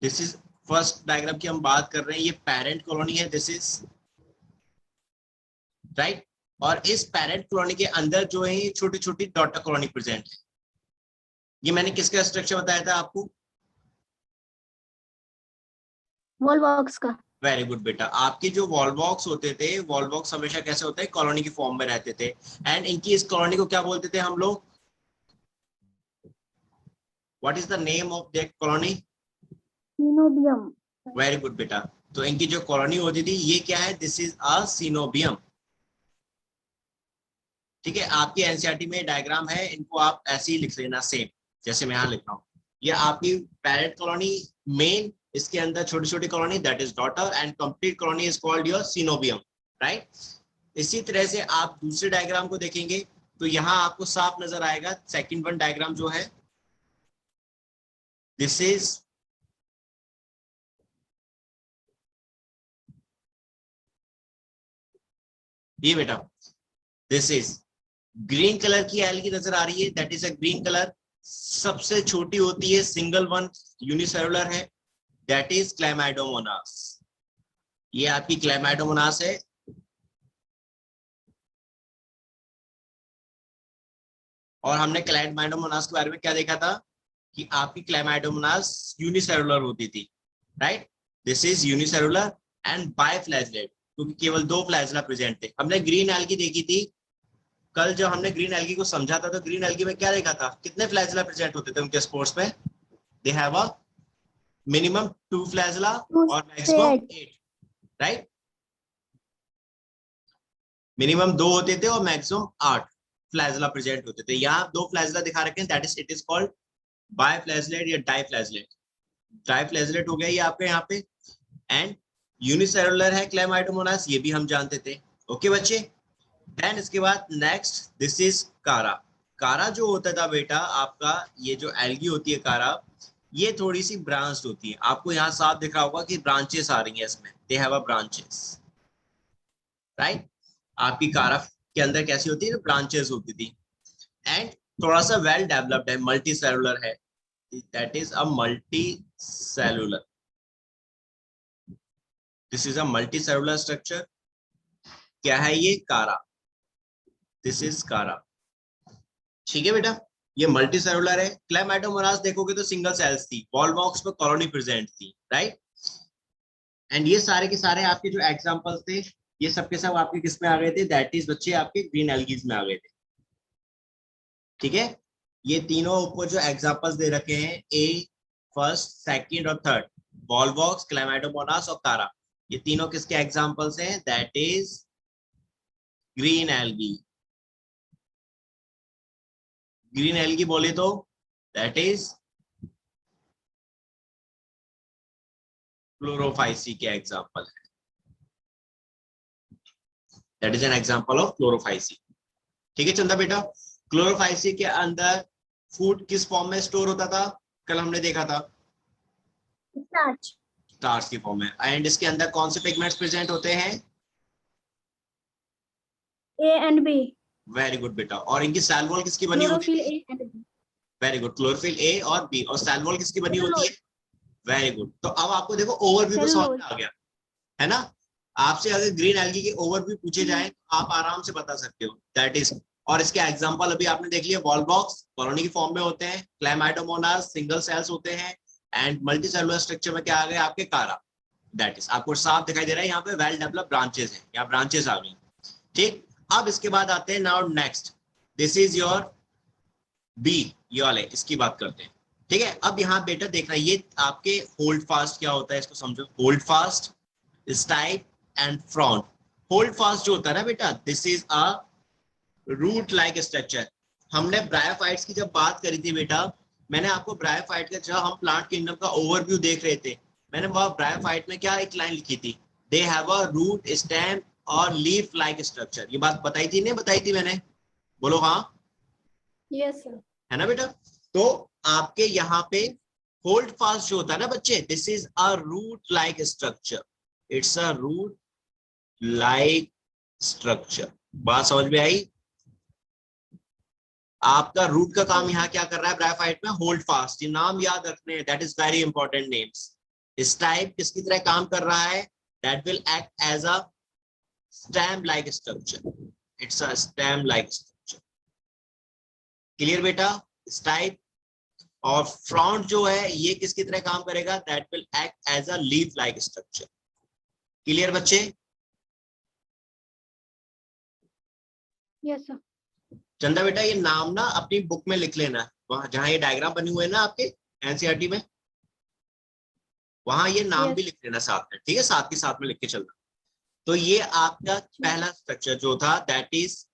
This is first diagram की हम बात कर रहे हैं, ये पेरेंट कॉलोनी है, दिस इज राइट। और इस पेरेंट कॉलोनी के अंदर जो है छोटी छोटी डॉटर कॉलोनी प्रेजेंट है। ये मैंने किसका स्ट्रक्चर बताया था आपको? वॉल बॉक्स का। वेरी गुड बेटा। आपके जो वॉल बॉक्स होते थे, वॉल बॉक्स हमेशा कैसे होते हैं? कॉलोनी की फॉर्म में रहते थे। एंड इनकी इस कॉलोनी को क्या बोलते थे हम लोग? What is the name of that colony? Coenobium. Very good बेटा। तो इनकी जो कॉलोनी होती थी ये क्या है? This is a coenobium. ठीक है, आपकी एनसीईआरटी में डायग्राम है, इनको आप ऐसे ही लिख लेना सेम जैसे मैं यहाँ लिख रहा हूँ। ये आपकी पेरेंट कॉलोनी मेन, इसके अंदर छोटी छोटी colony that is daughter, and complete colony is called your coenobium, right. इसी तरह से आप दूसरे डायग्राम को देखेंगे तो यहाँ आपको साफ नजर आएगा। सेकंड वन डायग्राम जो है, दिस इज ये बेटा, दिस इज ग्रीन कलर की एल्गी नजर आ रही है, that is a green colour. सबसे छोटी होती है, सिंगल वन यूनिसेलुलर है, दैट इज क्लैमाइडोमोनास। ये आपकी क्लैमाइडोमोनास है। और हमने क्लैमाइडोमोनास के बारे में क्या देखा था कि आपकी क्लैमाइडोमोनास यूनिसेलुलर होती थी, right. This is unicellular and biflagellate, क्योंकि केवल 2 फ्लैजला प्रेजेंट थे। हमने ग्रीन एल्गी देखी थी कल, जब हमने ग्रीन एल्गी को समझा था, तो ग्रीन एल्गी में क्या देखा था? कितने फ्लैजला प्रेजेंट होते थे उनके स्पोर्स में? दे हैव अ मिनिमम 2 फ्लैजला और मैक्सिमम 8, राइट। मिनिमम 2 होते थे और मैक्सिमम 8 फ्लैजला प्रेजेंट होते थे। यहाँ 2 फ्लैजला दिखा रखे हैं, that is it is called biflagellate या डाइफ्लैजलेट। डाइफ्लैजलेट हो गया ये आपके यहाँ पे। एंड यूनिसेलुलर है क्लैमाइडोमोनास, ये भी हम जानते थे। ओके बच्चे। देन इसके बाद नेक्स्ट, दिस इज कारा। कारा जो होता था बेटा आपका, ये जो एल्गी होती है कारा, ये थोड़ी सी ब्रांच्ड होती है। आपको यहाँ साफ दिख रहा होगा कि ब्रांचेस आ रही हैं इसमें, दे हैव अ ब्रांचेस, राइट। आपकी कारा के अंदर कैसी होती है? ब्रांचेस होती थी। एंड थोड़ा सा वेल डेवलप्ड है, मल्टी सेलुलर है, that is a multi cellular. This is a multi cellular structure. क्या है ये? कारा। दिस इज कारा। ठीक है बेटा, ये मल्टी सेलुलर है। क्लैमाइडोमोनास देखोगे तो सिंगल सेल्स थी, वॉल बॉक्स में कॉलोनी प्रेजेंट थी, राइट। एंड ये सारे के सारे आपके जो एग्जांपल्स थे, ये सब के सब आपके किस में आ गए थे? दैट इज बच्चे आपके ग्रीन एल्गीज में आ गए थे। ठीक है, ये तीनों ऊपर जो एग्जांपल्स दे रखे हैं, ए फर्स्ट, सेकंड और थर्ड, वॉल बॉक्स, क्लैमाइडोमोनास और कारा, ये तीनों किसके एग्जांपल्स हैं? That is green algae. Green algae बोले तो दैट इज क्लोरोफाइसी के एग्जांपल है। That is an example of Chlorophyceae. ठीक है चंदा बेटा, क्लोरोफाइसी के अंदर फूड किस फॉर्म में स्टोर होता था? कल हमने देखा था स्टार्च। स्टार्च की फॉर्म में। एंड इसके अंदर कौन से पिगमेंट्स प्रेजेंट होते हैं? A and B. Very good बेटा। और इनकी सेल वॉल किसकी बनी होती क्लोरोफिल है? A and B. Very good, chlorophyll A और बी। और सेल वॉल किसकी बनी होती है? Very good. तो अब आपको देखो ओवरव्यू तो समझ में आ गया है ना। आपसे अगर ग्रीन एल्गी के ओवरव्यू पूछे जाए तो आप आराम से बता सकते हो, दैट इज। और इसके एग्जांपल अभी आपने देख लिया, वॉल बॉक्स कॉलोनी की फॉर्म में होते हैं, क्लैमाइडोमोनास सिंगल सेल्स होते हैं, एंड मल्टी सेलुलर स्ट्रक्चर में क्या आ गए आपके? कारा। दैट इज आपको साफ दिखाई दे रहा है यहाँ पे वेल डेवलप्ड ब्रांचेस हैं, यहाँ ब्रांचेस आ गई। ठीक, अब इसके बाद आते हैं now next, this is your B, ये वाले, इसकी बात करते हैं। ठीक है, अब यहाँ बेटा देखना, ये आपके होल्ड फास्ट क्या होता है, इसको समझो। Hold fast, stipe and frond. Hold fast जो होता है ना बेटा, this is a root like structure. हमने ब्रायोफाइट्स की जब बात करी थी बेटा, मैंने आपको ब्रायोफाइट का, जब हम प्लांट किंगडम का ओवरव्यू देख रहे थे, मैंने वह ब्रायोफाइट में क्या एक लाइन लिखी थी? They have a root, stem और लीफ लाइक स्ट्रक्चर। ये बात बताई थी, नहीं बताई थी मैंने? बोलो हाँ। Yes sir. है ना बेटा। तो आपके यहाँ पे होल्ड फास्ट जो होता है ना बच्चे, this is a root like structure, it's a root like structure. बात समझ में आई? आपका रूट का काम यहाँ क्या कर रहा है ब्रायोफाइट में? Hold fast. ये नाम याद रखने हैं, that is very important names. इस टाइप किसकी तरह काम कर रहा है? That will act as a stamp like structure, it's a stamp like structure. Clear बेटा? इस टाइप। और फ्रंट जो है ये किसकी तरह काम करेगा? That will act as a leaf like structure. Clear बच्चे? Yes sir. चंदा बेटा ये नाम ना अपनी बुक में लिख लेना, वहां जहां ये डायग्राम बनी हुई है ना आपके एनसीईआरटी में, वहां ये नाम भी यस। लिख लेना साथ में, ठीक है? साथ के साथ में लिख के चलना। तो ये आपका पहला स्ट्रक्चर जो था that is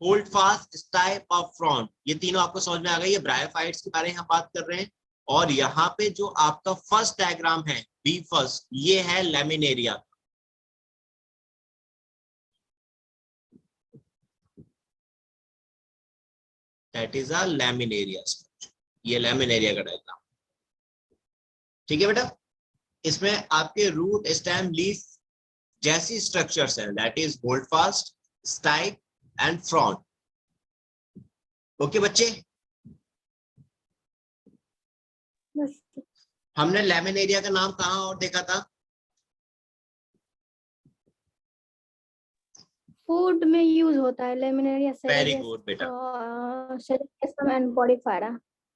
hold fast stipe of front. ये तीनों आपको समझ में आ गई। ये ब्रायोफाइट्स के बारे में हम बात कर रहे हैं। और यहाँ पे जो आपका फर्स्ट डायग्राम है बी फर्स्ट, ये है laminaria. That is a laminaria structure. ये लैमिनेरिया का डायग्राम, ठीक है बेटा? इसमें आपके रूट स्टेम लीफ जैसी स्ट्रक्चर्स हैं, that is hold fast stipe and front. Okay बच्चे? यस। हमने लैमिनेरिया का नाम कहाँ और देखा था? फूड में यूज होता है लेमिनेरिया वेरी गुड बेटा, सेरियसम एंड बॉडीफायरा।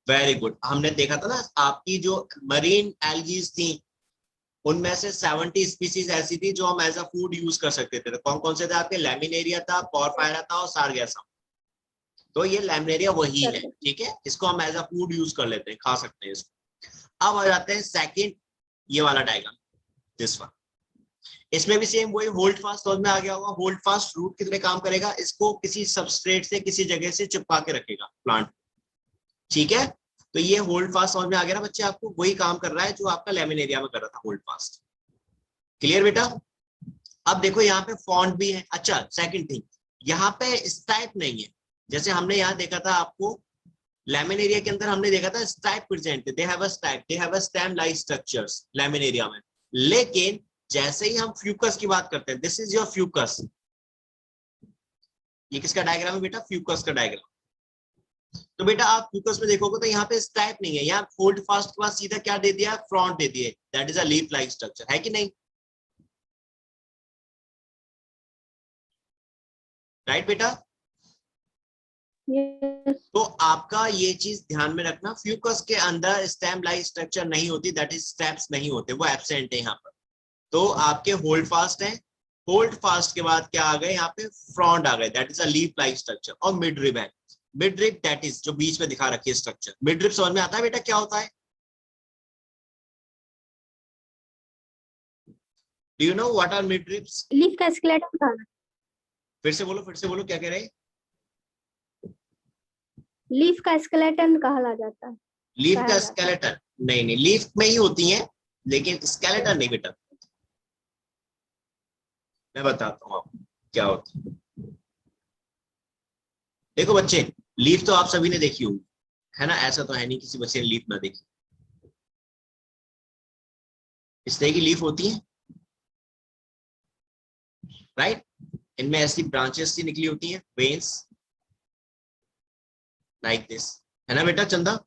Very good. हमने देखा था ना आपकी जो मरीन एल्गीज थी उनमें से 70 स्पीसीज ऐसी थी जो हम एज अ फूड यूज कर सकते थे। कौन कौन से थे आपके? लैमिनेरिया था, पोरफायरा था और सारगैसम। तो ये लैमिनेरिया वही है, ठीक है? इसको हम एज अ फूड यूज कर लेते हैं, खा सकते हैं इसको। अब आ जाते हैं सेकंड, ये वाला डायग्राम, दिस वन। इसमें भी सेम वही होल्ड फास्ट समझ में आ गया होगा। होल्ड फास्ट रूट की तरह काम करेगा, इसको किसी सबस्ट्रेट से किसी जगह से चिपका के रखेगा प्लांट, ठीक है? तो ये होल्ड फास्ट समझ में आ गया ना बच्चे आपको? वही काम कर रहा है जो आपका लेमिनेरिया में कर रहा था होल्ड फास्ट। क्लियर बेटा? अब देखो यहाँ पे फॉन्ट भी है। अच्छा सेकंड थिंग, यहाँ पे स्टाइप नहीं है। जैसे हमने यहाँ देखा था आपको लैमिनेरिया के अंदर, हमने देखा था stipe present, they have a stipe, they have a stem like structures laminaria में। लेकिन जैसे ही हम फ्यूकस की बात करते हैं, दिस इज योर फ्यूकस। ये किसका डायग्राम है बेटा? फ्यूकस का डायग्राम। तो बेटा आप फ्यूकस में देखोगे तो यहाँ पे स्टाइप नहीं है, यहाँ होल्ड फास्ट के बाद सीधा क्या दे दिया? फ्रंट दे दिए, that is a leaf like structure, है कि नहीं? राइट बेटा? यस। तो आपका ये चीज ध्यान में रखना, फ्यूकस के अंदर स्टेम लाइक स्ट्रक्चर नहीं होती, दैट इज स्टेप्स नहीं होते, वो एब्सेंट है यहाँ पर। तो आपके होल्ड फास्ट है, होल्ड फास्ट के बाद क्या आ गए? यहाँ पे फ्रंट आ गए, that is a leaf like structure. और मिड रिब है, मिड रिब दैट इज जो बीच में दिखा रखी है स्ट्रक्चर। मिड रिब समझ में आता है बेटा क्या होता है? Do you know what are mid ribs? Leaf का स्केलेटन था। फिर से बोलो, फिर से बोलो, क्या कह रहे हैं? लीफ का स्केलेटन कहा जाता है। लीफ कहा का जाता है। स्केलेटन? नहीं नहीं, लीफ में ही होती है, लेकिन स्केलेटन नहीं बेटा। मैं बताता हूँ आपको क्या होता है। देखो बच्चे, लीफ तो आप सभी ने देखी होगी, है ना? ऐसा तो है नहीं किसी बच्चे ने लीफ ना देखी। इस तरह की लीफ होती है, राइट? इनमें ऐसी ब्रांचेस सी निकली होती हैं, वेन्स लाइक दिस, है ना बेटा चंदा?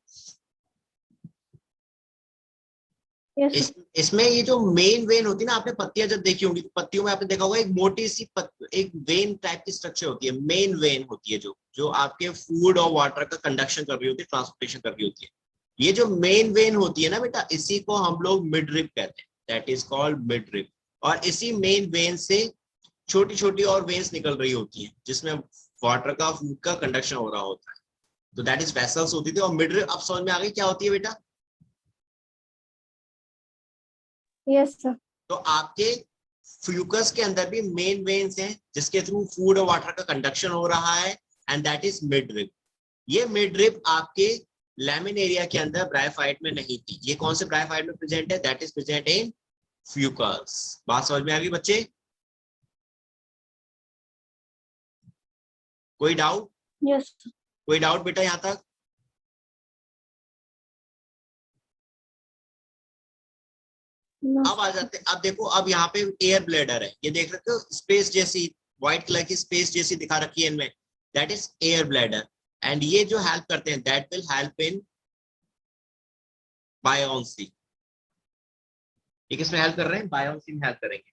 यस। इसमें ये जो मेन वेन होती है ना, आपने पत्तियां जब देखी होंगी तो पत्तियों में आपने देखा होगा एक मोटी सी एक वेन टाइप की स्ट्रक्चर होती है, मेन वेन होती है जो जो आपके फूड और वाटर का कंडक्शन कर रही होती है, ट्रांसपोर्टेशन कर रही होती है। ये जो मेन वेन होती है ना बेटा, इसी को हम लोग मिड रिब कहते हैं, that is called mid rib. और इसी मेन वेन से छोटी छोटी और वेन्स निकल रही होती हैं जिसमें वाटर का, फूड का कंडक्शन हो रहा होता है। तो दैट इज वेसल्स होती थी। और मिड रिब अब समझ में आ गई क्या होती है बेटा? Yes sir. तो आपके फ्यूकस के अंदर भी मेन वेन्स हैं जिसके थ्रू फूड और वाटर का कंडक्शन हो रहा है, and that is mid rib. ये मिड रिब आपके लैमिनेरिया के अंदर ब्रायोफाइट में नहीं थी। ये कौन से ब्रायोफाइट में प्रेजेंट है? That is present in Fucus. बात समझ में आ गई बच्चे? कोई डाउट? यस। कोई डाउट बेटा यहां तक? अब आ जाते, अब देखो, अब यहाँ पे एयर ब्लैडर है, ये देख रहे हो स्पेस जैसी, व्हाइट कलर की स्पेस जैसी दिखा रखी है इनमें, that is air bladder. And ये जो हेल्प करते हैं, that will help in buoyancy. ये किसमें हेल्प कर रहे हैं? बायोन्सी में हेल्प करेंगे।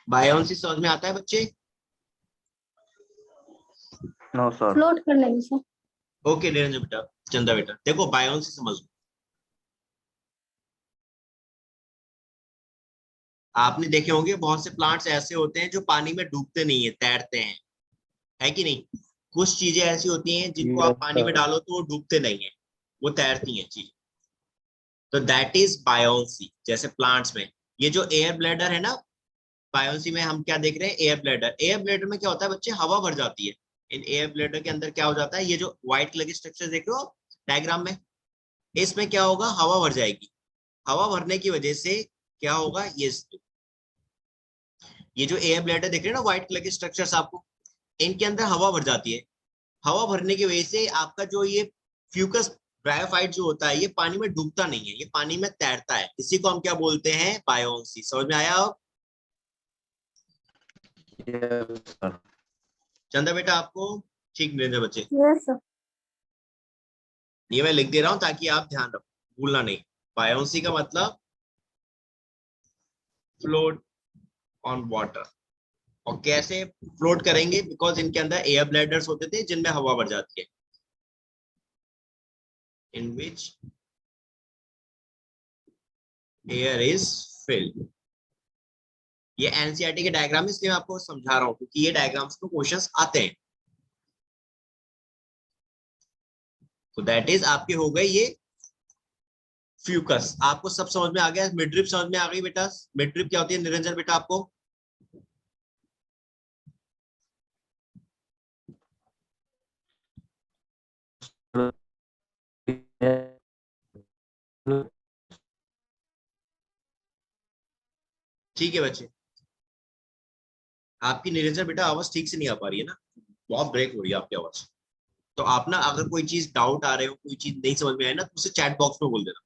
बायोन्सी समझ में आता है बच्चे? No sir. फ्लोट करने में सर। ओके निरंजन बेटा, चंदा बेटा, देखो बायोन्सी समझ लो। आपने देखे होंगे बहुत से प्लांट्स ऐसे होते हैं जो पानी में डूबते नहीं है, तैरते हैं, है कि नहीं? कुछ चीजें ऐसी होती हैं जिनको आप यस पानी में सर। डालो तो वो डूबते नहीं है, वो तैरती हैं चीज। तो दैट इज बायोन्सी। जैसे प्लांट्स में ये जो एयर ब्लैडर है ना, बायोन्सी में हम क्या देख रहे हैं? Air bladder. एयर ब्लैडर में क्या होता है बच्चे? हवा भर जाती है। इन एयर ब्लैडर के अंदर क्या हो जाता है? ये जो व्हाइट कलर की स्ट्रक्चर देख रहे हो डायग्राम में, इसमें क्या होगा? हवा भर जाएगी। हवा भरने की वजह से क्या होगा? ये जो एयर ब्लैडर देख रहे हैं ना, व्हाइट कलर के स्ट्रक्चर्स आपको, इनके अंदर हवा भर जाती है। हवा भरने की वजह से आपका जो ये फ्यूकस ब्रायोफाइट जो होता है, ये पानी में डूबता नहीं है, ये पानी में तैरता है। इसी को हम क्या बोलते हैं? बायोन्सी। समझ में आया अब? Yes sir. चंदा बेटा आपको? ठीक मेरे बच्चे, यस सर। ये मैं लिख दे रहा हूं ताकि आप ध्यान रखो, भूलना नहीं। बायोन्सी का मतलब फ्लोट ऑन वाटर। और कैसे फ्लोट करेंगे? बिकॉज इनके अंदर एयर ब्लैडर्स होते थे जिनमें हवा भर जाती है, इन विच एयर इज फिल्ड। ये एनसीईआरटी के डायग्राम, इसलिए मैं आपको समझा रहा हूं क्योंकि ये डायग्राम्स में क्वेश्चंस आते हैं। तो दैट इज आपके हो गए ये फ्यूकस। आपको सब समझ में आ गया? मिड ड्रिप समझ में आ गई बेटा? मिड ड्रिप क्या होती है निरंजन बेटा आपको? ठीक है बच्चे, आपकी निरंजन बेटा आवाज ठीक से नहीं आ पा रही है ना, बहुत ब्रेक हो रही है आपकी आवाज। तो आप ना अगर कोई चीज डाउट आ रहे हो, कोई चीज नहीं समझ में आए ना, तो उसे चैट बॉक्स में बोल देना।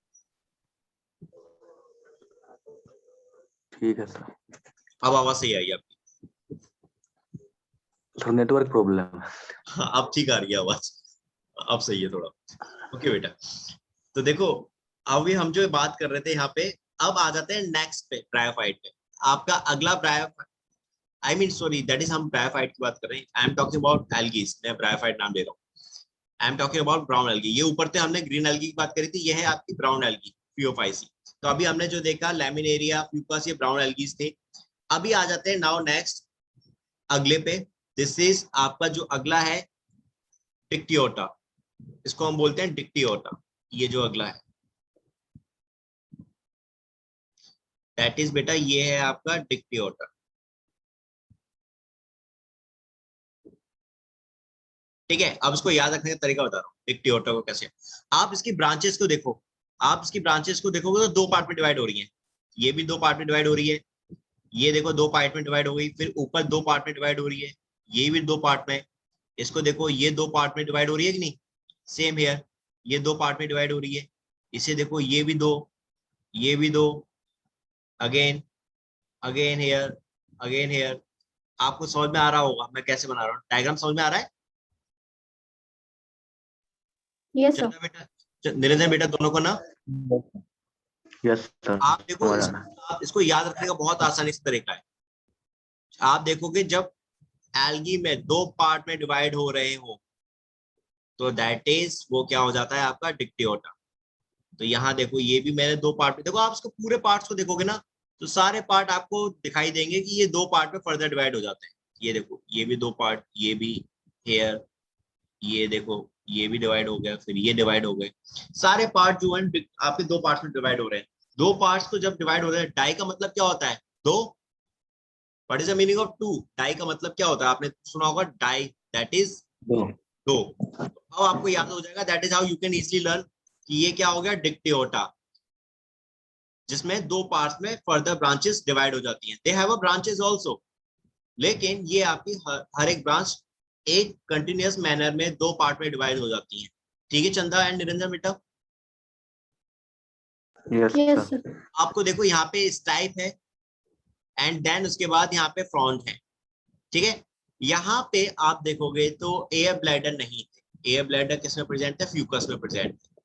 ठीक है सर। अब आवाज सही आई आपकी? सर नेटवर्क प्रॉब्लम है। हाँ, अब ठीक आ रही है आवाज, अब सही है थोड़ा। ओके बेटा, तो देखो अभी हम जो बात कर रहे थे यहाँ पे, अब आ जाते हैं नेक्स्ट पे, ब्रायोफाइट पे। आपका अगला bryophyte, I mean sorry, that is हम ब्रायोफाइट की बात कर रहे हैं। I am talking about algae, मैं ब्रायोफाइट नाम दे रहा हूँ। I am talking about brown algae. ये ऊपर से हमने ग्रीन एल्गी की बात करी थी, ये है आपकी ब्राउन एल्गी, फियोफाइसी। तो अभी हमने जो देखा लैमिनेरिया, फ्यूकस, ये ब्राउन एल्गीज थे। अभी आ जाते हैं नाउ नेक्स्ट अगले पे। दिस इज आपका जो अगला है डिक्टियोटा, इसको हम बोलते हैं डिक्टियोटा। ये जो अगला है दैट इज बेटा, ये है आपका डिक्टियोटा। ठीक है, अब इसको याद रखने का तरीका बता रहा हूँ डिक्टियोटा को कैसे। आप इसकी ब्रांचेस को देखो, आप इसकी ब्रांचेस को देखोगे तो दो पार्ट में डिवाइड हो रही है। ये भी दो पार्ट में डिवाइड हो रही है, ये देखो दो पार्ट में डिवाइड हो गई, फिर ऊपर दो पार्ट में डिवाइड हो रही है, ये भी दो पार्ट में। इसको देखो, ये दो पार्ट में डिवाइड हो रही है कि नहीं? सेम हेयर, ये दो पार्ट में डिवाइड हो रही है। इसे देखो, ये भी दो, ये भी दो, again again here, again here. आपको समझ में आ रहा होगा मैं कैसे बना रहा हूँ? डायग्राम समझ में आ रहा है? Yes sir. चंदा बेटा, निरंजन बेटा, दोनों को ना? Yes sir. आप देखो समझ आ रहा है। आप इसको याद रखने का बहुत आसानी से तरीका है। आप देखोगे जब एल्गी में दो पार्ट में डिवाइड हो रहे हो तो दैट इज वो क्या हो जाता है आपका डिक्टियोटा। तो यहाँ देखो, ये भी मैंने दो पार्ट में, देखो आप इसको पूरे पार्ट्स को देखोगे ना तो सारे पार्ट आपको दिखाई देंगे कि ये दो पार्ट में फर्दर डिवाइड हो जाते हैं। ये देखो, ये भी दो पार्ट, ये भी हेयर, ये देखो ये भी डिवाइड हो गया, फिर ये डिवाइड हो गए। सारे पार्ट जो है आपके दो पार्ट्स में डिवाइड हो रहे हैं। दो पार्ट्स को जब डिवाइड हो रहे हैं, डाई का मतलब क्या होता है? दो। What is the meaning of two? Di का मतलब क्या होता है? आपने सुना होगा डाई, दैट इज दो। दो। तो अब आपको याद हो जाएगा, that is how you can easily learn कि ये क्या हो गया डिक्टियोटा, जिसमें दो पार्ट्स में फर्दर ब्रांचेस डिवाइड हो जाती हैं। दे हैव अ ब्रांचेस आल्सो, लेकिन ये आपकी हर एक ब्रांच एक कंटिन्यूअस मैनर में दो पार्ट में डिवाइड हो जाती है। ठीक है चंदा एंड निरंजन बेटा? Yes yes sir. सर। आपको देखो यहाँ पे स्टाइप है एंड देन उसके बाद यहाँ पे फ्रॉन्ट है। ठीक है, यहाँ पे आप देखोगे तो एयर ब्लैडर नहीं थे, एयर ब्लैडर किस में प्रेजेंट है, फ्यूकस में प्रेजेंट है,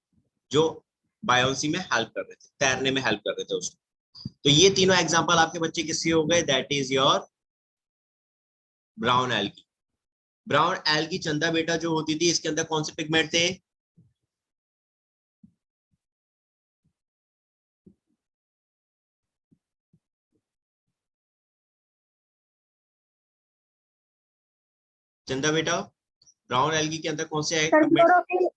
जो बायोन्सी में हेल्प कर रहे थे, तैरने में हेल्प कर रहे थे उसको। तो ये तीनों एग्जांपल आपके बच्चे किसके हो गए, that is your brown algae. Brown algae चंदा बेटा जो होती थी, इसके अंदर कौन से पिगमेंट थे, चंदा बेटा ब्राउन एल्गी के अंदर कौन से sir pigment? Chlorophyll,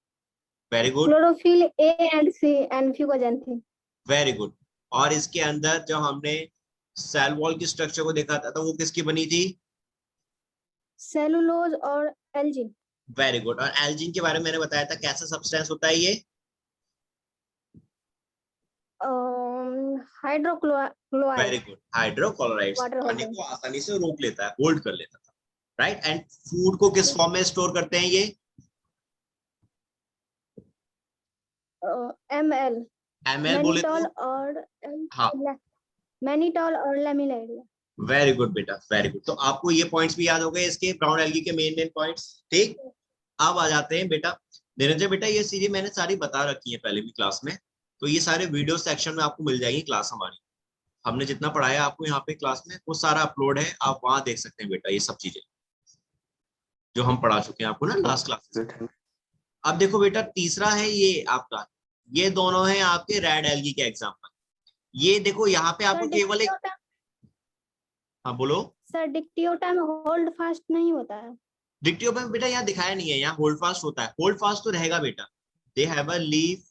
very good, chlorophyll A and C and fucoxanthin. Very good. और इसके अंदर जो हमने सेल वॉल की स्ट्रक्चर को देखा था, तो वो किसकी बनी थी, सेलुलोज और एल्जिन। Very good. और एल्जिन के बारे में मैंने बताया था, कैसा सब्सटेंस होता है ये, hydrochloride, very good, hydrochloride, water पानी होल्डर। को आसानी से रोक लेता है, होल्ड कर लेता था, राइट। एंड फूड को किस फॉर्म में स्टोर करते हैं ये, एमएल, एमएल बोले मैनिटॉल तो, और हाँ, मैनिटॉल और लेमिनाइड। वेरी गुड बेटा, वेरी गुड। तो आपको ये पॉइंट्स भी याद हो गए इसके ब्राउन एल्गी के मेन मेन पॉइंट्स, ठीक। अब आ जाते हैं बेटा, निरंजन बेटा ये चीजें मैंने सारी बता रखी है पहले भी क्लास में, तो ये सारे वीडियो सेक्शन में आपको मिल जाएगी क्लास हमारी, हमने जितना पढ़ाया आपको यहाँ पे क्लास में वो सारा अपलोड है, आप वहां देख सकते हैं बेटा ये सब चीजें जो हम पढ़ा चुके हैं आपको ना लास्ट क्लास। अब देखो बेटा तीसरा है ये आपका, ये दोनों हैं आपके रेड एल्गी के एग्जाम्पल। ये देखो यहाँ पे आपको केवल एक, हाँ बोलो सर डिक्टियोटा में होल्ड फास्ट नहीं होता है। डिक्टियो में बेटा यहाँ दिखाया नहीं है, यहाँ होल्ड फास्ट होता है, होल्ड फास्ट तो रहेगा बेटा, they have a leaf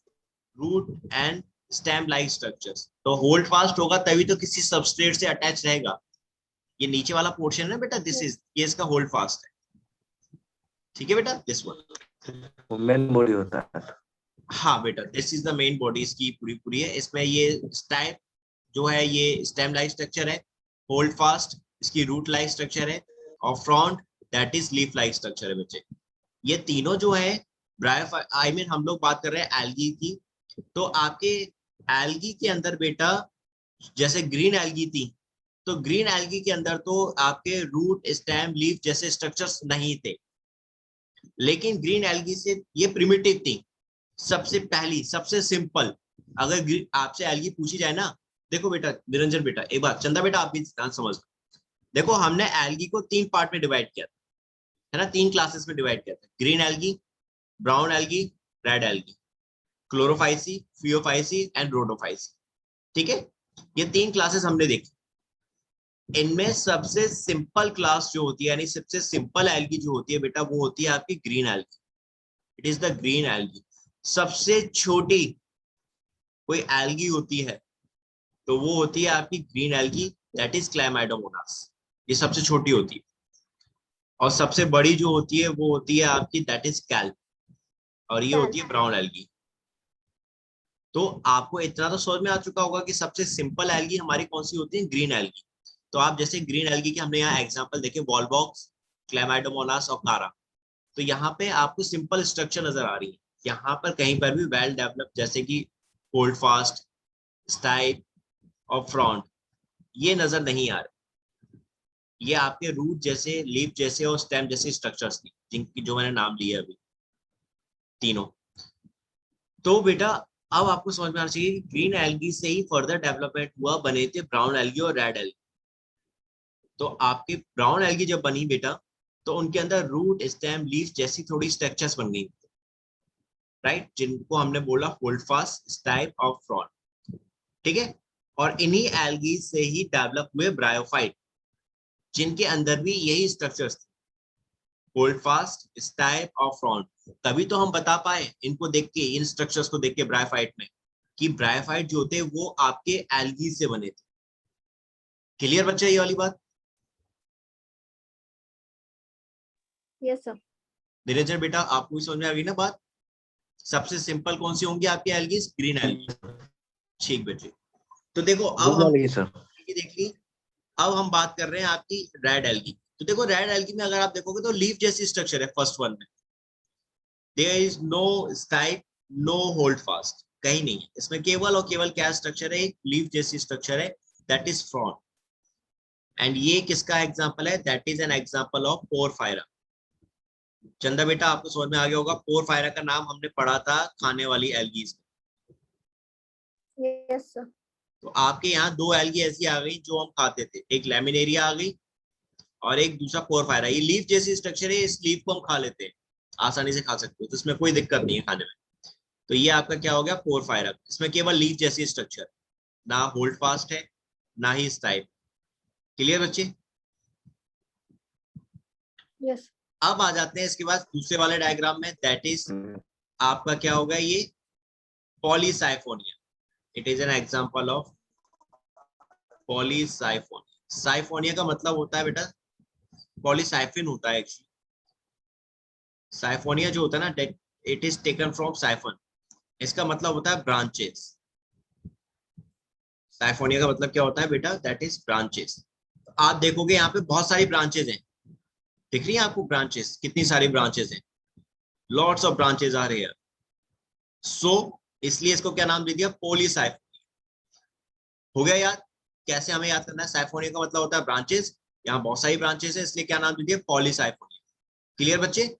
root and stem like structures, तो होल्ड फास्ट होगा तभी तो किसी सबस्ट्रेट से अटैच रहेगा, ये नीचे वाला पोर्शन है बेटा, दिस इज, ये इसका होल्ड फास्ट है, ठीक है बेटा, दिस वन मेन बॉडी होता है। हाँ बेटा, this is the main body इसकी पूरी पूरी है, इसमें ये स्टाइप जो है ये स्टेम लाइक स्ट्रक्चर है, होल्ड फास्ट इसकी रूट लाइक स्ट्रक्चर है, और front that is leaf like structure है बच्चे। ये तीनों जो है ब्रायोफाइट, आई मीन हम लोग बात कर रहे हैं एल्गी की, तो आपके एल्गी के अंदर बेटा जैसे ग्रीन एल्गी थी, तो ग्रीन एल्गी के अंदर तो आपके रूट स्टेम लीफ जैसे स्ट्रक्चर्स नहीं थे, लेकिन ग्रीन एल्गी से ये प्रिमिटिव थी, सबसे पहली सबसे सिंपल। अगर आपसे एल्गी पूछी जाए ना, देखो बेटा निरंजन बेटा एक बात, चंदा बेटा आप भी ध्यान समझ, देखो हमने एल्गी को 3 पार्ट में डिवाइड किया था, है ना, 3 क्लासेस में डिवाइड किया था, green algae, brown algae, red algae, Chlorophyceae, Phaeophyceae and Rhodophyceae, ठीक है, ये 3 क्लासेस हमने देखी। इनमें सबसे सिंपल क्लास जो होती है, यानी सबसे सिंपल एल्गी जो होती है बेटा, वो होती है आपकी green algae, it is the green algae. सबसे छोटी कोई एल्गी होती है तो वो होती है आपकी green algae, that is Chlamydomonas, ये सबसे छोटी होती है, और सबसे बड़ी जो होती है वो होती है आपकी दैट इज कैल्प, और ये होती है ब्राउन एल्गी। तो आपको इतना तो समझ में आ चुका होगा कि सबसे सिंपल एल्गी हमारी कौन सी होती है, ग्रीन एल्गी। तो आप जैसे ग्रीन एल्गी के हमने यहाँ एग्जांपल देखे, वॉलबॉक्स, क्लैमाइडोमोनास और कारा, तो यहाँ पे आपको सिंपल स्ट्रक्चर नजर आ रही है, यहाँ पर कहीं पर भी वेल डेवलप जैसे कि होल्ड फास्ट, स्टाइप और फ्रंट ये नजर नहीं आ रहे, ये आपके रूट जैसे, लीफ जैसे और स्टेम जैसे स्ट्रक्चर्स थी, जिनकी जो मैंने नाम लिए अभी तीनों। तो बेटा अब आपको समझ में आना चाहिए कि ग्रीन एल्गी से ही फर्दर डेवलपमेंट हुआ, बने थे ब्राउन एल्गी और रेड एल्गी। तो आपके ब्राउन एल्गी जब बनी बेटा, तो उनके अंदर रूट स्टेम लीफ जैसी थोड़ी स्ट्रक्चर्स बन गई, राइट, जिनको हमने बोला होल्ड फास्ट, स्टाइप और फ्रंट, ठीक है। और इन्हीं एल्गी से ही डेवलप हुए ब्रायोफाइट, जिनके अंदर भी यही स्ट्रक्चर्स थे, होल्ड फास्ट, स्टाइप और फ्रंट। तभी तो हम बता पाए इनको देख के, इन स्ट्रक्चर्स को देख के ब्रायोफाइट में, कि ब्रायोफाइट जो होते वो आपके एल्गी से बने थे। क्लियर बच्चा ये वाली बात? Yes sir. निरंजन बेटा आपको भी समझ में आ गई ना बात? सबसे सिंपल कौन सी होंगी आपकी एल्गी? ग्रीन एल्गी, ठीक बेटे। तो देखो अब हम सर देख ली, अब हम बात कर रहे हैं आपकी रेड एल्गी। तो देखो रेड एल्गी में अगर आप देखोगे तो लीफ जैसी स्ट्रक्चर है, फर्स्ट वन में there is no stipe, no hold fast, कहीं नहीं है, इसमें केवल और केवल क्या स्ट्रक्चर है, एक लीफ जैसी स्ट्रक्चर है, दैट इज फ्रंट। एंड ये किसका एग्जांपल है? That is an example of porphyra. चंदा बेटा आपको समझ में आ गया होगा, पोरफायरा का नाम हमने पढ़ा था खाने वाली एल्गीज। Yes sir. तो आपके यहाँ दो एल्गी ऐसी आ गई जो हम खाते थे, एक लैमिनेरिया आ गई और एक दूसरा पोरफायरा। ये लीफ जैसी स्ट्रक्चर है, इस लीफ को हम खा लेते हैं, आसानी से खा सकते हो, तो इसमें कोई दिक्कत नहीं है खाने में। तो ये आपका क्या हो गया, पोरफायरा। इसमें केवल लीफ जैसी स्ट्रक्चर, ना होल्ड फास्ट है ना ही स्टाइल। क्लियर बच्चे? यस। अब आ जाते हैं इसके बाद दूसरे वाले डायग्राम में, दैट इज आपका क्या होगा, ये Polysiphonia. It is an example of Polysiphonia. Siphonia का मतलब होता है बेटा, पॉलीसाइफिन होता है एक्चुअली। साइफोनिया जो होता है ना, it is taken from siphon. इसका मतलब होता है ब्रांचेस। साइफोनिया का मतलब क्या होता है बेटा, दैट इज ब्रांचेस। आप देखोगे यहाँ पे बहुत सारी ब्रांचेस हैं, दिख रही है आपको ब्रांचेस, कितनी सारी ब्रांचेस हैं, lots of branches are here. So इसलिए इसको क्या नाम दे दिया, पॉलीसाइफोनिया। हो गया याद? कैसे हमें याद करना है, साइफोनिया का मतलब होता है ब्रांचेस, यहाँ बहुत सारी ब्रांचेस है इसलिए क्या नाम दे दिया, पॉलीसाइफोनिया। क्लियर बच्चे?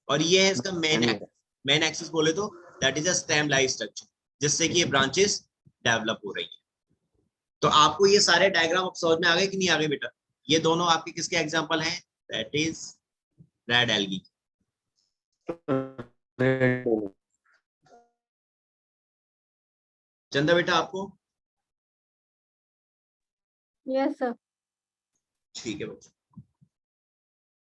और ये है इसका मेन एक्सिस बोले तो, that is a stem like structure, जिससे कि ये ब्रांचेस डेवलप हो रही है। तो आपको ये सारे डायग्राम अब समझ में आ गए कि नहीं आ गए बेटा? ये दोनों आपके किसके एग्जांपल हैं, दैट इज रेड एल्गी। चंदा बेटा आपको? Yes sir. ठीक है बच्चा।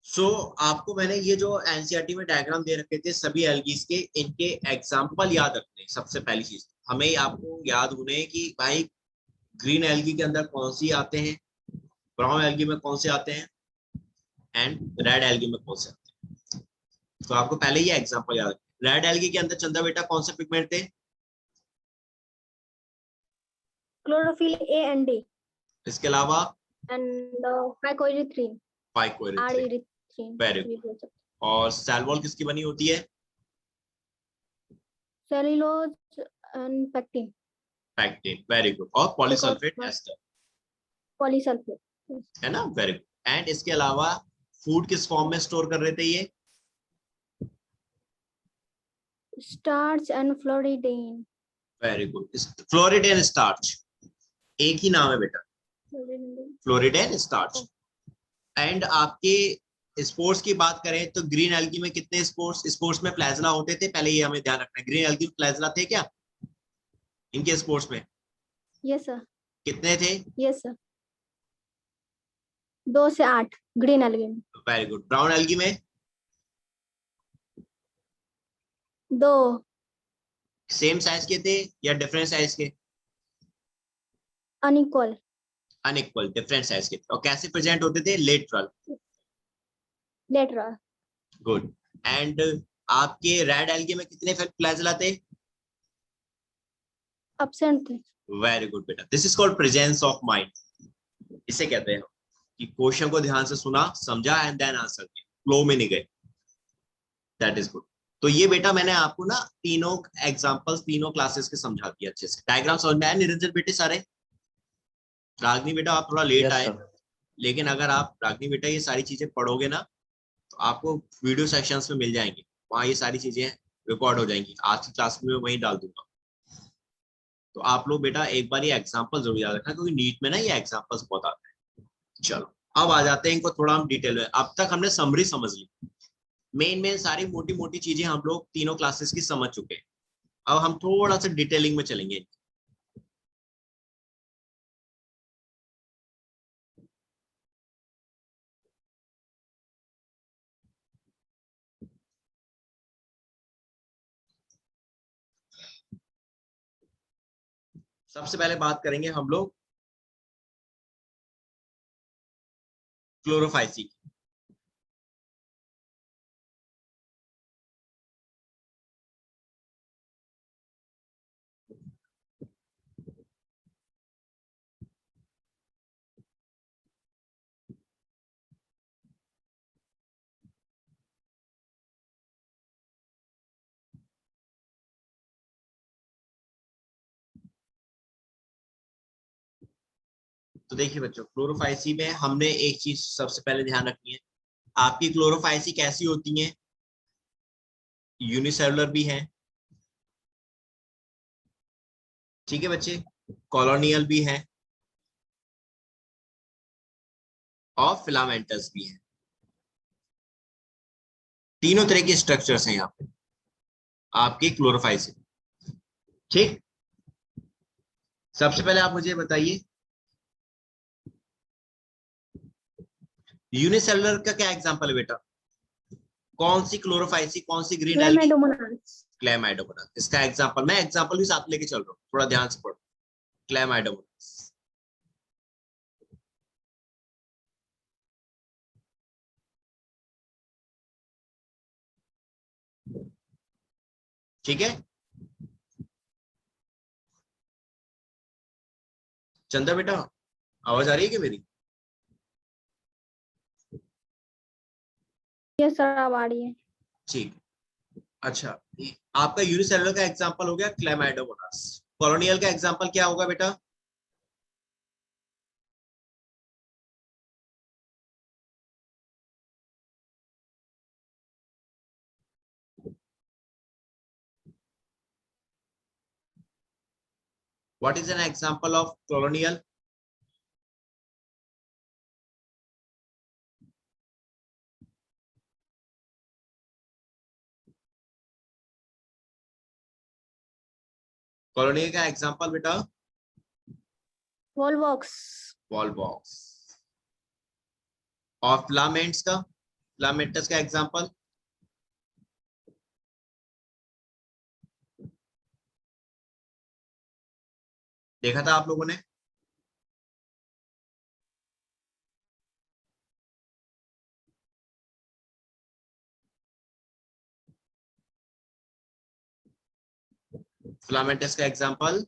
सो आपको मैंने ये जो एनसीईआरटी में डायग्राम दे रखे थे सभी एल्गीज के, इनके एग्जांपल याद रखने। सबसे पहली चीज हमें आपको याद होने कि भाई ग्रीन एल्गी के अंदर कौन सी आते हैं, ब्राउन एल्गी में कौन से आते हैं, एंड रेड एल्गी में कौन से आते हैं। तो आपको पहले ही एग्जांपल याद रखना। रेड एल्गी के अंदर चंदा बेटा कौन से पिगमेंट थे? क्लोरोफिल ए एंड डी इसके अलावा and फाइकोइरिथ्रिन, are phycoerythrin. Erythrin very भी गुड। बोल सकते। और सेल वॉल किसकी बनी होती है? Cellulose and pectin. Pectin. Very good. और एक और पॉलीसल्फेट एस्टर, पॉलीसल्फेट। है ना? Very good. एंड इसके अलावा फूड किस फॉर्म में स्टोर कर रहे थे ये? Starch and floridean. Very good. Floridean starch, एक ही नाम है बेटा, फ्लोरिडेन स्टार्च। एंड आपके स्पोर्ट्स की बात करें तो ग्रीन एल्गी में कितने स्पोर्ट्स में फ्लैजला होते थे? पहले ये हमें ध्यान रखना है, ग्रीन एल्गी में फ्लैजला थे क्या इनके स्पोर्ट्स में? Yes sir. कितने थे? यस सर, 2 से 8 ग्रीन एल्गी में। Very good. ब्राउन एल्गी में? 2। सेम साइज के थे या डिफरेंट साइज के? अनइक्वल। अनइक्वल, डिफरेंट साइज के। और कैसे प्रेजेंट होते थे? लेटरल। लेटरल। गुड। एंड आपके रेड एल्गी में कितने फ्लैजला थे? एब्सेंट थे। वेरी गुड बेटा, this is called presence of mind. इसे कहते हैं कि क्वेश्चन को ध्यान से सुना, समझा एंड देन आंसर किया, फ्लो में नहीं गए। That is good. तो ये बेटा मैंने आपको ना तीनों एग्जांपल्स तीनों क्लासेस के समझा दिया अच्छे से। डायग्राम समझ में आया निरंजन बेटे सारे? रागनी बेटा आप थोड़ा लेट आए, लेकिन अगर आप रागनी बेटा ये सारी चीजें पढ़ोगे ना तो आपको वीडियो सेक्शंस में मिल जाएंगे, वहां ये सारी चीजें रिकॉर्ड हो जाएंगी। आज की क्लास में वहीं डाल दूंगा। तो आप लोग बेटा एक बार ये एग्जांपल जरूर याद रखना, क्योंकि नीट में ना ये एग्जांपल्स बहुत आते हैं। चलो अब आ जाते हैं इनको थोड़ा हम डिटेल में। अब तक हमने समरी समझ ली, मेन सारी मोटी मोटी चीजें हम लोग तीनों क्लासेस की समझ चुके हैं। अब हम थोड़ा सा डिटेलिंग में चलेंगे। सबसे पहले बात करेंगे हम लोग क्लोरोफाइसी। तो देखिए बच्चों, क्लोरोफाइसी में हमने एक चीज सबसे पहले ध्यान रखनी है, आपकी क्लोरोफाइसी कैसी होती हैं? यूनिसेलुलर भी है, ठीक है बच्चे, कॉलोनियल भी है और फिलामेंटस भी है। तीनों तरह के स्ट्रक्चर्स हैं यहाँ पे आपकी क्लोरोफाइसी। ठीक, सबसे पहले आप मुझे बताइए यूनिसेलुलर का क्या एग्जांपल है बेटा? कौन सी क्लोरोफाइसी, कौन सी ग्रीन एल्गी? क्लेमाइडोमोनास। क्लेमाइडोमोनास। इसका एग्जांपल, मैं एग्जांपल भी साथ लेके चल रहा हूँ, थोड़ा ध्यान से पढ़ो। क्लेमाइडोमोनास, ठीक है। चंदा बेटा, आवाज आ रही है क्या मेरी? यस सर, अब आ रही है। ठीक, अच्छा, आपका यूनिसेलुलर का एग्जांपल हो गया क्लेमाइडोमोनास। कॉलोनियल का एग्जांपल क्या होगा बेटा? What is an example of colonial? Colonial का एग्जांपल बेटा? वॉलवॉक्स। Wall box. और फिलामेंट्स का, फिलामेंटस का एग्जांपल? देखा था आप लोगों ने? फिलामेंटस का एग्जांपल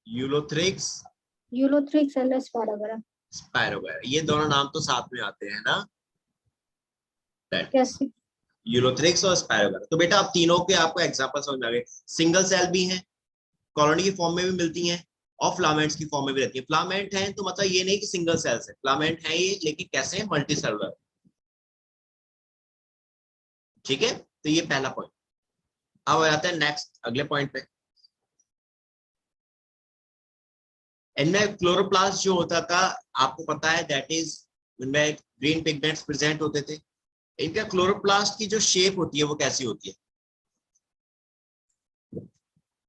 यूलोथ्रिक्स, यूलोथ्रिक्स एंड स्पाइरोगैरा। स्पाइरोगैरा। ये दोनों नाम तो साथ में आते हैं ना, यस। यूलोथ्रिक्स और स्पाइरोगैरा। तो बेटा आप तीनों के आपको एग्जांपल समझ में आ गए। सिंगल सेल भी हैं, कॉलोनी की फॉर्म में भी मिलती हैं और फिलामेंट्स की फॉर्म में भी रहती है। फिलामेंट है तो मतलब ये नहीं कि सिंगल सेल्स है, फिलामेंट है ये, लेकिन कैसे है? Multi cellular. ठीक है, तो ये पहला पॉइंट। अब आ जाते हैं नेक्स्ट अगले पॉइंट पे। इनमें क्लोरोप्लास्ट जो होता था, आपको पता है, दैट इज इनमें ग्रीन पिगमेंट्स प्रेजेंट होते थे। इनका क्लोरोप्लास्ट की जो शेप होती है वो कैसी होती है?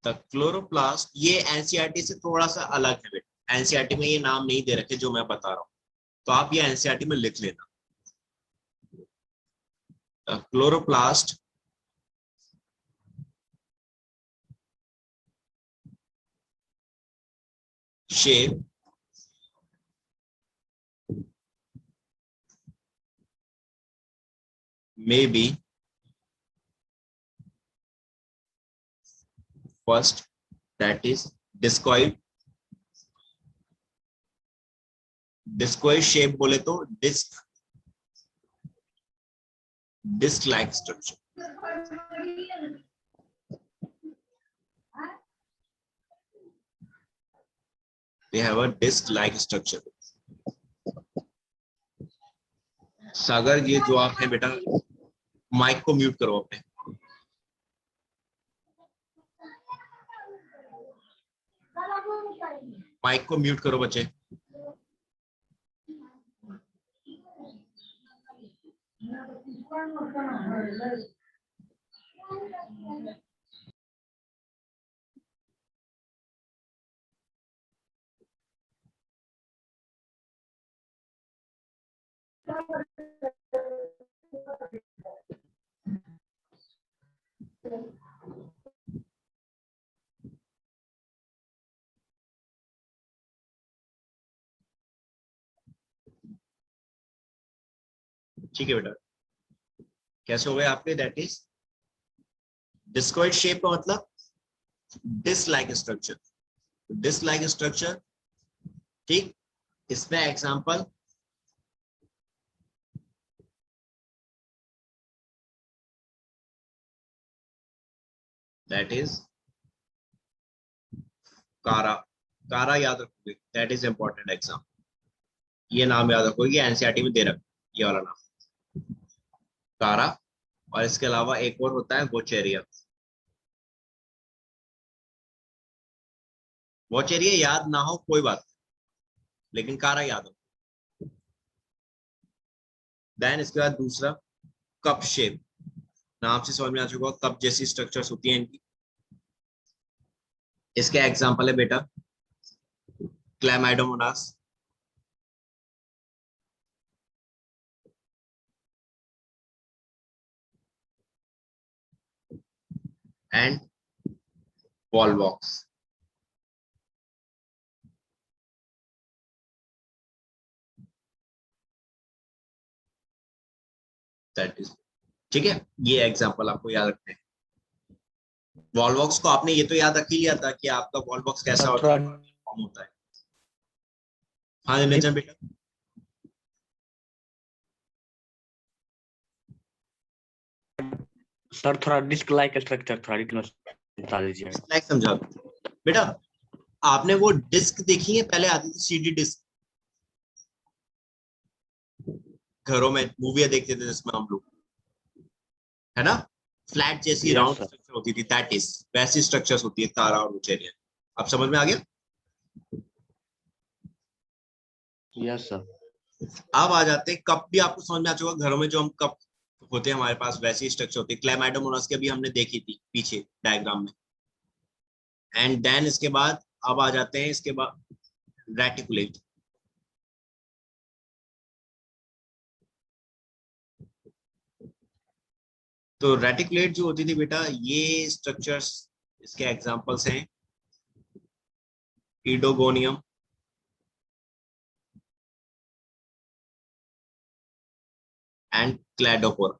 द क्लोरोप्लास्ट, ये एनसीईआरटी से थोड़ा सा अलग है बेटा। एनसीईआरटी में ये नाम नहीं दे रखे जो मैं बता रहा हूँ, तो आप ये एनसीईआरटी में लिख लेना। The chloroplast shape may be first, that is discoid. Discoid shape बोले तो disc like structure. They have a disc like structure. सागर, ये जो आप है बेटा, माइक को म्यूट करो अपने। माइक को म्यूट करो बच्चे। ठीक है बेटा, कैसे हो गए आपके? दैट इज डिस्कॉइड शेप का मतलब disc like structure. Disc like structure, ठीक। इसमें एग्जांपल दैट इज कारा। कारा याद रखोगे, दैट इज इंपॉर्टेंट एग्जांपल। ये नाम याद रखो, ये एनसीईआरटी में दे रखा है, ये वाला नाम कारा। और इसके अलावा एक और होता है वोचेरिया। वोचेरिया याद ना हो कोई बात नहीं, लेकिन कारा याद हो। देन इसके बाद दूसरा कप शेप, नाम से समझ में आ चुका, कप जैसी स्ट्रक्चर्स होती हैं इनकी। इसके एग्जांपल है बेटा Chlamydomonas, and Volvox. That is, ठीक है, ये एग्जांपल आपको याद रखने हैं। वॉलवॉक्स को आपने ये तो याद रख ही लिया था कि आपका वॉलवॉक्स कैसा होता है, फॉर्म होता है। हाँ निरंजन बेटा। सर थोड़ा डिस्क लाइक स्ट्रक्चर थोड़ा डिटेल बता दीजिए। लाइक समझा बेटा, आपने वो डिस्क देखी है, पहले आती थी सीडी डिस्क, घरों में मूवियां देखते थे जिसमें हम लोग, है ना, फ्लैट जैसी Yes, राउंड sir. स्ट्रक्चर होती थी, दैट इज वैसी स्ट्रक्चर्स होती है तारा और वोचेरिया। अब समझ में आ गया? Yes sir. अब आ जाते हैं कप, भी आपको समझ में आ चुका, घरों में जो हम कप होते हैं हमारे पास वैसी स्ट्रक्चर होती है। क्लैमाइडोमोनास की अभी हमने देखी थी पीछे डायग्राम में। एंड देन इसके बाद अब आ जाते हैं इसके बाद रेटिकुलेट। तो रेटिकुलेट जो होती थी बेटा, ये स्ट्रक्चर्स इसके एग्जांपल्स हैं इडोगोनियम, एंड क्लैडोपोरा।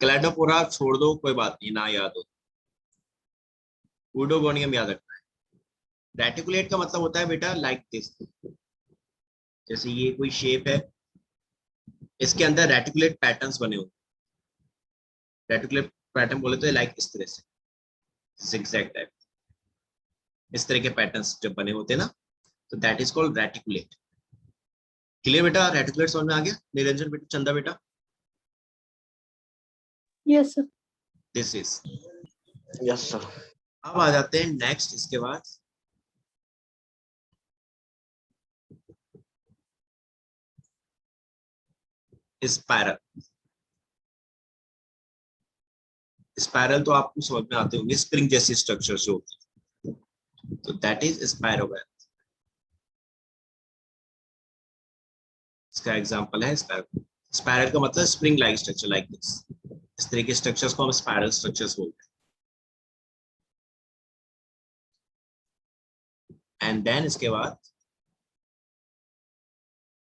क्लैडोपोरा छोड़ दो कोई बात नहीं, ना याद हो, इडोगोनियम याद रखना है। रेटिकुलेट का मतलब होता है बेटा लाइक दिस, जैसे ये कोई शेप है, इसके अंदर रेटिकुलेट पैटर्न्स बने हुए। रेटिकुलेट पैटर्न बोले तो लाइक इस तरह से zigzag टाइप, इस तरह के पैटर्न्स जब बने होते हैं ना, तो that is called reticulate. Clear बेटा? रेटिकुलेट समझ में आ गया निरंजन बेटा, चंदा बेटा? Yes sir. This is. Yes sir. अब आ जाते हैं नेक्स्ट इसके बाद स्पाइरल। स्पाइरल तो आपको समझ में आते होंगे, स्प्रिंग जैसी स्ट्रक्चर जो होती है, तो दैट इज स्पाइरोगैल। इसका एग्जांपल है स्पाइरल। स्पाइरल का मतलब spring like structure, like this. इस तरह के स्ट्रक्चर्स को हम स्पाइरल स्ट्रक्चर्स बोलते हैं। एंड देन इसके बाद